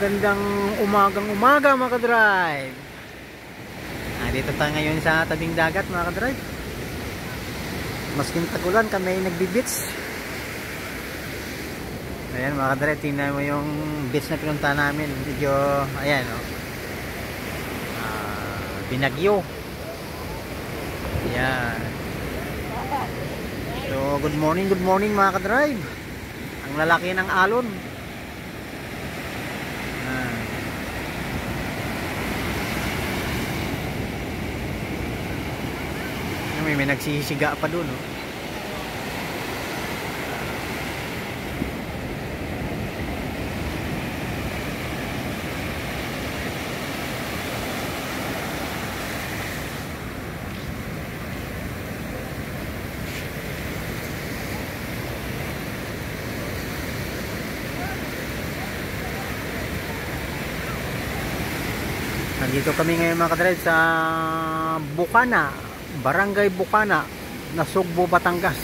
Magandang umaga mga ka-drive. Dito tayo ngayon sa tabing dagat mga ka-drive. Masking tagulan kami nagbibits. Ayan mga ka-drive, tingnan mo yung beach na pinunta namin. Medyo, ayan o, binagyo. Ayan. So good morning mga ka-drive. Ang lalaki ng alon. May nagsisiga pa doon, oh. Nandito kami ngayon mga ka-drive sa Bukana, Barangay Bukana, Nasugbo, Batangas.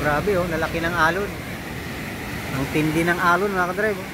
Grabe oh, lalaki ng alon. Ang tindi ng alon mga ka-drive, oh.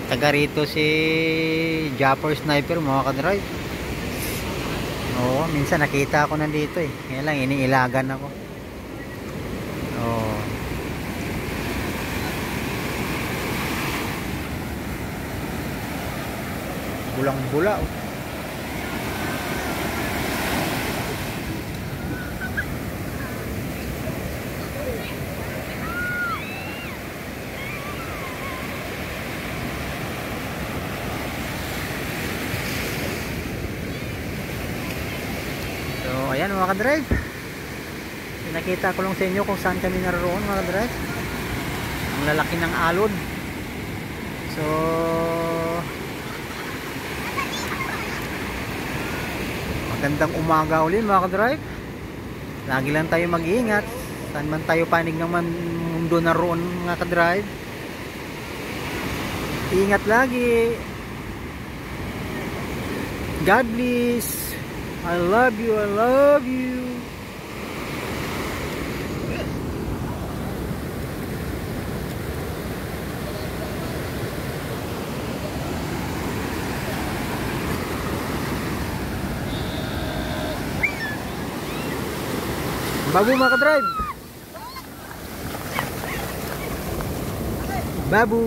Taga rito si Japper Sniper mga ka-drive. Oo, minsan nakita ako nandito eh. Kaya lang iniilagan ako. Oo. Bulang-bula oh. Ayan mga ka-drive, pinakita ko lang sa inyo kung saan kami naroon mga ka-drive. Ang lalaki ng alon. So magandang umaga ulit mga ka-drive. Lagi lang tayo mag-iingat saan man tayo panig ng mundo naroon mga ka-drive. Ingat lagi. God bless. I love you, I love you. Babu mga ka-drive. Babu.